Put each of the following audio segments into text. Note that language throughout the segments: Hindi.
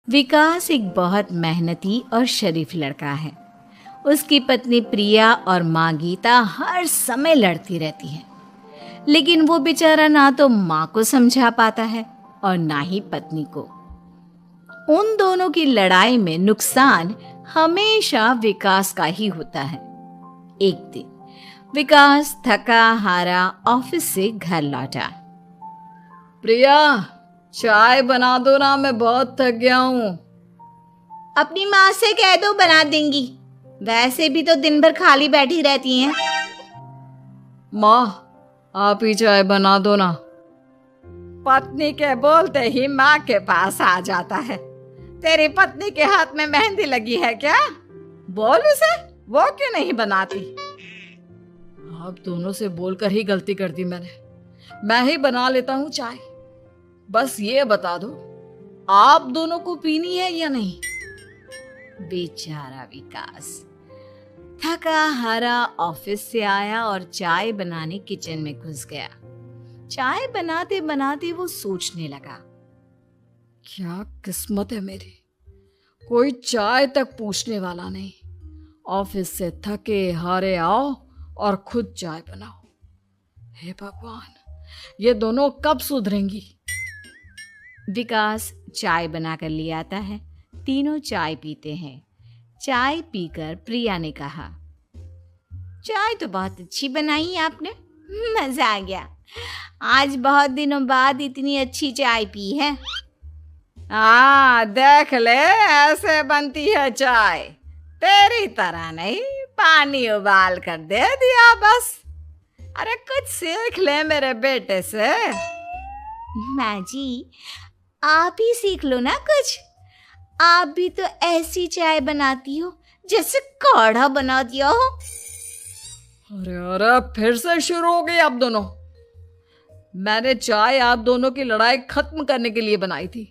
विकास एक बहुत मेहनती और शरीफ लड़का है। उसकी पत्नी प्रिया और माँ गीता हर समय लड़ती रहती है, लेकिन वो बेचारा ना तो माँ को समझा पाता है और ना ही पत्नी को। उन दोनों की लड़ाई में नुकसान हमेशा विकास का ही होता है। एक दिन विकास थका हारा ऑफिस से घर लौटा। प्रिया, चाय बना दो ना, मैं बहुत थक गया हूँ। अपनी माँ से कह दो, बना देंगी। वैसे भी तो दिन भर खाली बैठी रहती हैं। माँ, आप ही चाय बना दो ना। पत्नी के बोलते ही माँ के पास आ जाता है। तेरी पत्नी के हाथ में मेहंदी लगी है क्या? बोल उसे, वो क्यों नहीं बनाती? आप दोनों से बोलकर ही गलती कर दी मैंने। मैं ही बना लेता हूँ चाय। बस ये बता दो, आप दोनों को पीनी है या नहीं? बेचारा विकास थका हारा ऑफिस से आया और चाय बनाने किचन में घुस गया। चाय बनाते बनाते वो सोचने लगा, क्या किस्मत है मेरी, कोई चाय तक पूछने वाला नहीं। ऑफिस से थके हारे आओ और खुद चाय बनाओ। हे भगवान, ये दोनों कब सुधरेंगी? विकास चाय बनाकर ले आता है। तीनों चाय पीते हैं। चाय पीकर प्रिया ने कहा, चाय तो बहुत अच्छी बनाई है आपने, मजा आ गया। आज बहुत दिनों बाद इतनी अच्छी चाय पी है। हाँ, देख ले, ऐसे बनती है चाय। तेरी तरह नहीं, पानी उबाल कर दे दिया बस। अरे कुछ सीख ले मेरे बेटे से। माँ जी, आप ही सीख लो ना कुछ। आप भी तो ऐसी चाय बनाती हो जैसे काढ़ा बना दिया हो। अरे अरे, फिर से शुरू हो गई आप दोनों। मैंने चाय आप दोनों की लड़ाई खत्म करने के लिए बनाई थी,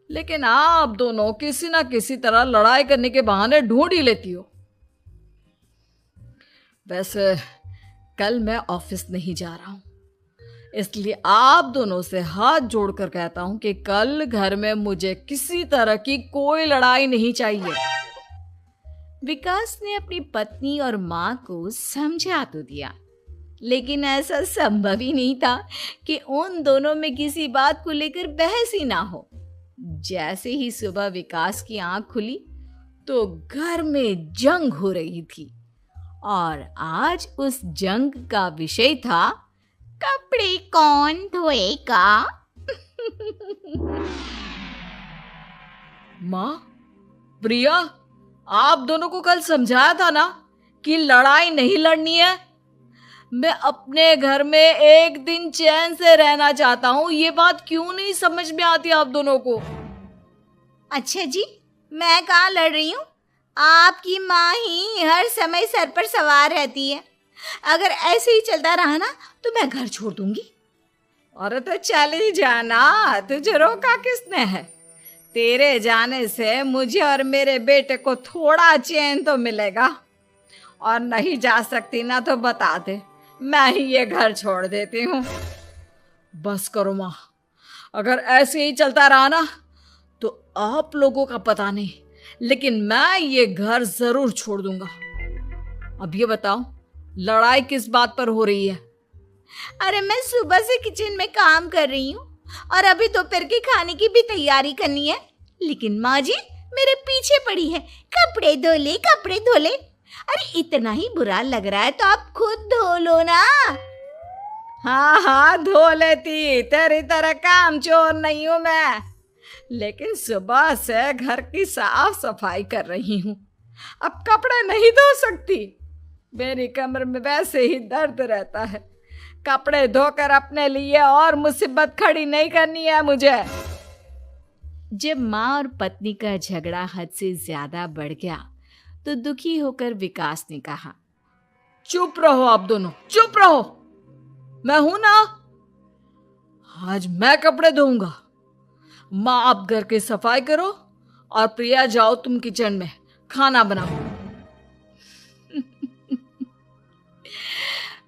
लेकिन आप दोनों किसी ना किसी तरह लड़ाई करने के बहाने ढूंढ ही लेती हो। वैसे कल मैं ऑफिस नहीं जा रहा हूं, इसलिए आप दोनों से हाथ जोड़कर कहता हूं कि कल घर में मुझे किसी तरह की कोई लड़ाई नहीं चाहिए। विकास ने अपनी पत्नी और माँ को समझा तो दिया, लेकिन ऐसा संभव ही नहीं था कि उन दोनों में किसी बात को लेकर बहस ही ना हो। जैसे ही सुबह विकास की आंख खुली तो घर में जंग हो रही थी, और आज उस जंग का विषय था, कपड़े कौन धोएगा। माँ, प्रिया, आप दोनों को कल समझाया था ना कि लड़ाई नहीं लड़नी है। मैं अपने घर में एक दिन चैन से रहना चाहता हूँ। ये बात क्यों नहीं समझ में आती आप दोनों को? अच्छा जी, मैं कहाँ लड़ रही हूँ? आपकी माँ ही हर समय सर पर सवार रहती है। अगर ऐसे ही चलता रहा ना तो मैं घर छोड़ दूंगी। अरे तो चली जाना, तुझे रोका किसने है? तेरे जाने से मुझे और मेरे बेटे को थोड़ा चैन तो मिलेगा। और नहीं जा सकती ना तो बता दे, मैं ही ये घर छोड़ देती हूँ। बस करो माँ, अगर ऐसे ही चलता रहा ना तो आप लोगों का पता नहीं, लेकिन मैं ये घर जरूर छोड़ दूंगा। अब ये बताओ, लड़ाई किस बात पर हो रही है? अरे मैं सुबह से किचन में काम कर रही हूँ और अभी दोपहर के खाने की भी तैयारी करनी है, लेकिन माँ जी मेरे पीछे पड़ी है, कपड़े धो ले कपड़े धो ले। अरे इतना ही बुरा लग रहा है तो आप खुद धो लो ना। हाँ हाँ, धो लेती, तेरी तरह काम चोर नहीं हूं मैं। लेकिन सुबह से घर की साफ सफाई कर रही हूँ, अब कपड़े नहीं धो सकती। मेरी कमर में वैसे ही दर्द रहता है। कपड़े धोकर अपने लिए और मुसीबत खड़ी नहीं करनी है मुझे। जब माँ और पत्नी का झगड़ा हद से ज्यादा बढ़ गया तो दुखी होकर विकास ने कहा, चुप रहो आप दोनों, चुप रहो। मैं हूं ना, आज मैं कपड़े धोऊंगा। माँ, आप घर की सफाई करो और प्रिया, जाओ तुम किचन में खाना बनाओ।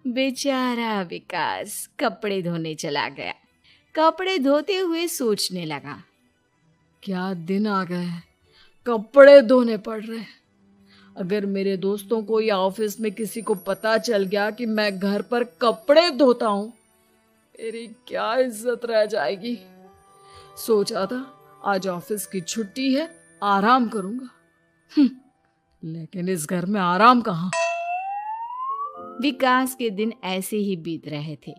बेचारा विकास कपड़े धोने चला गया। कपड़े धोते हुए सोचने लगा, क्या दिन आ गए हैं, कपड़े धोने पड़ रहे हैं। अगर मेरे दोस्तों को या ऑफिस में किसी को पता चल गया कि मैं घर पर कपड़े धोता हूं, मेरी क्या इज्जत रह जाएगी। सोचा था आज ऑफिस की छुट्टी है, आराम करूंगा। लेकिन इस घर में आराम कहाँ। विकास के दिन ऐसे ही बीत रहे थे।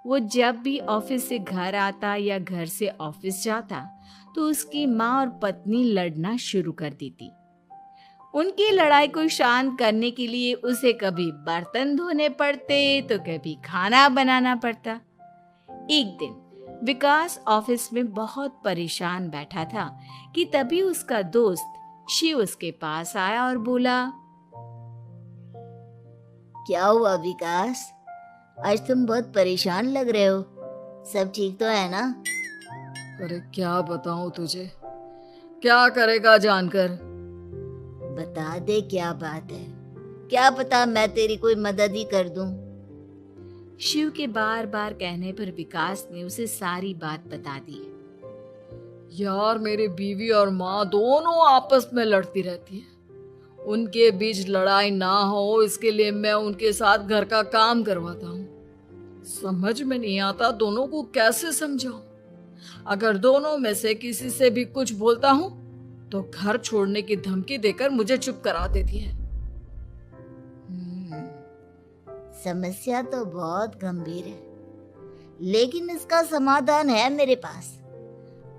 वो जब भी ऑफिस से घर आता या घर से ऑफिस जाता तो उसकी माँ और पत्नी लड़ना शुरू कर देती। उनकी लड़ाई को शांत करने के लिए उसे कभी बर्तन धोने पड़ते तो कभी खाना बनाना पड़ता। एक दिन विकास ऑफिस में बहुत परेशान बैठा था कि तभी उसका दोस्त शिव उसके पास आया और बोला, क्या हुआ विकास? आज तुम बहुत परेशान लग रहे हो। सब ठीक तो है ना? अरे क्या बताऊं तुझे, क्या करेगा जानकर। बता दे क्या बात है, क्या पता मैं तेरी कोई मदद ही कर दूं। शिव के बार बार कहने पर विकास ने उसे सारी बात बता दी। यार मेरी बीवी और माँ दोनों आपस में लड़ती रहती है। उनके बीच लड़ाई ना हो इसके लिए मैं उनके साथ घर का काम करवाता हूँ। समझ में नहीं आता दोनों को कैसे समझाऊं। अगर दोनों में से किसी से भी कुछ बोलता हूँ तो घर छोड़ने की धमकी देकर मुझे चुप करा देती है। समस्या तो बहुत गंभीर है, लेकिन इसका समाधान है मेरे पास।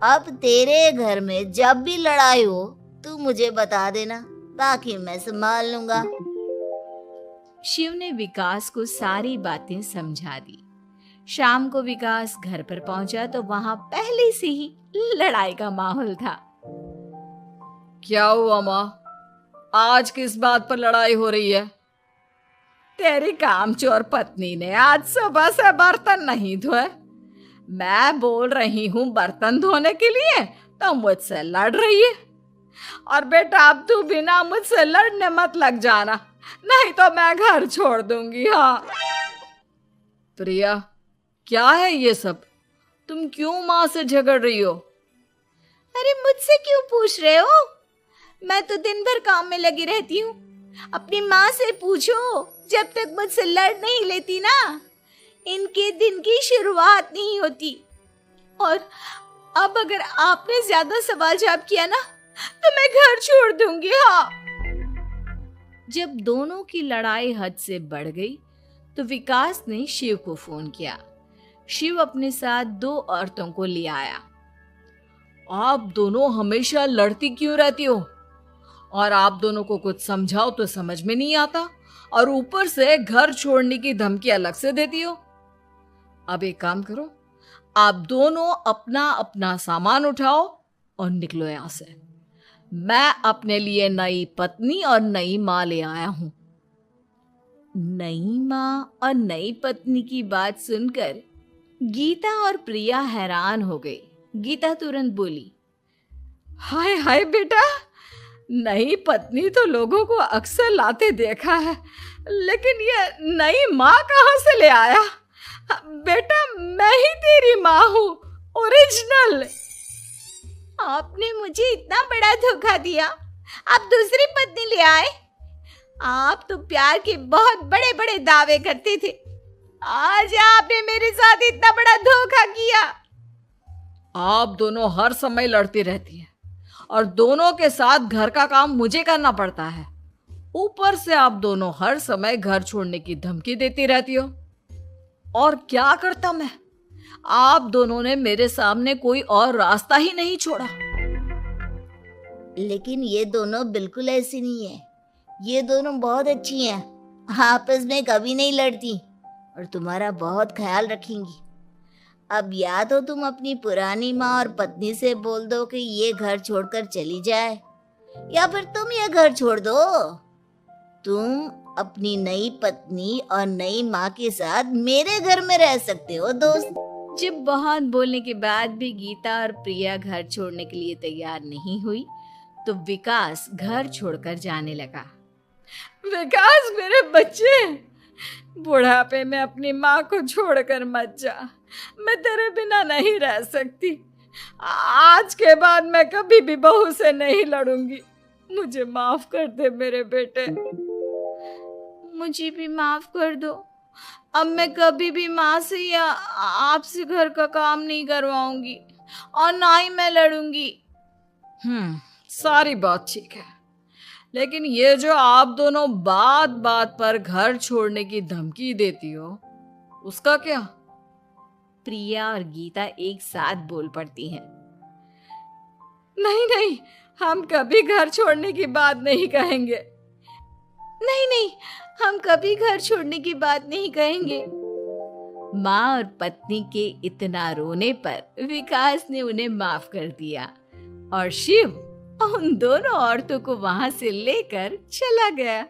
अब तेरे घर में जब भी लड़ाई हो तू मुझे बता देना, बाकी मैं संभाल लूंगा। शिव ने विकास को सारी बातें समझा दी। शाम को विकास घर पर पहुंचा तो वहां पहले से ही लड़ाई का माहौल था। क्या हुआ माँ, आज किस बात पर लड़ाई हो रही है? तेरी कामचोर पत्नी ने आज सुबह से बर्तन नहीं धोए। मैं बोल रही हूँ बर्तन धोने के लिए तो मुझसे लड़ रही है। और बेटा अब तू बिना मुझसे लड़ने मत लग जाना, नहीं तो मैं घर छोड़ दूंगी। हाँ प्रिया, क्या है ये सब? तुम क्यों माँ से झगड़ रही हो? अरे मुझसे क्यों पूछ रहे हो? मैं तो दिन भर काम में लगी रहती हूँ। अपनी माँ से पूछो, जब तक मुझसे लड़ नहीं लेती ना इनके दिन की शुरुआत नहीं होती। और अब अगर आपने ज्यादा सवाल जवाब किया ना तो मैं घर छोड़ दूंगी। हाँ। जब दोनों की लड़ाई हद से बढ़ गई तो विकास ने शिव को फोन किया। शिव अपने साथ 2 औरतों को ले आया। आप दोनों हमेशा लड़ती क्यों रहती हो? और आप दोनों को कुछ समझाओ तो समझ में नहीं आता, और ऊपर से घर छोड़ने की धमकी अलग से देती हो। अब एक काम करो, आप दोनों अपना अपना सामान उठाओ और निकलो यहां से। मैं अपने लिए नई पत्नी और नई माँ ले आया हूं। नई माँ और नई पत्नी की बात सुनकर गीता और प्रिया हैरान हो गई। गीता तुरंत बोली, हाय हाय बेटा, नई पत्नी तो लोगों को अक्सर लाते देखा है, लेकिन ये नई माँ कहाँ से ले आया? बेटा मैं ही तेरी माँ हूँ, ओरिजिनल। आपने मुझे इतना बड़ा धोखा दिया, आप दूसरी पत्नी ले आए। आप तो प्यार के बहुत बड़े बड़े दावे करते थे, आज आपने मेरे साथ इतना बड़ा धोखा किया। आप दोनों हर समय लड़ती रहती हैं और दोनों के साथ घर का काम मुझे करना पड़ता है। ऊपर से आप दोनों हर समय घर छोड़ने की धमकी देती रहती हो। और क्या करता मैं? आप दोनों ने मेरे सामने कोई और रास्ता ही नहीं छोड़ा। लेकिन ये दोनों बिल्कुल ऐसी नहीं है। ये दोनों बहुत अच्छी हैं, आपस में कभी नहीं लड़ती और तुम्हारा बहुत ख्याल रखेंगी। अब या तो तुम अपनी पुरानी माँ और पत्नी से बोल दो कि ये घर छोड़कर चली जाए, या फिर तुम ये घर छोड़ दो। तुम अपनी नई पत्नी और नई माँ के साथ मेरे घर में रह सकते हो दोस्त। जब बहुत बोलने के बाद भी गीता और प्रिया घर छोड़ने के लिए तैयार नहीं हुई तो विकास घर छोड़कर जाने लगा। विकास मेरे बच्चे, बुढ़ापे में अपनी माँ को छोड़कर मत जा। मैं तेरे बिना नहीं रह सकती। आज के बाद मैं कभी भी बहू से नहीं लड़ूंगी। मुझे माफ कर दे मेरे बेटे। मुझे भी माफ कर दो। अब मैं कभी भी माँ से या आपसे घर का काम नहीं करवाऊंगी और ना ही मैं लड़ूंगी। सारी बात ठीक है, लेकिन ये जो आप दोनों बात बात पर घर छोड़ने की धमकी देती हो, उसका क्या? प्रिया और गीता एक साथ बोल पड़ती हैं। नहीं नहीं, हम कभी घर छोड़ने की बात नहीं कहेंगे। नहीं नहीं, हम कभी घर छोड़ने की बात नहीं कहेंगे। माँ और पत्नी के इतना रोने पर विकास ने उन्हें माफ कर दिया और शिव उन दोनों औरतों को वहां से लेकर चला गया।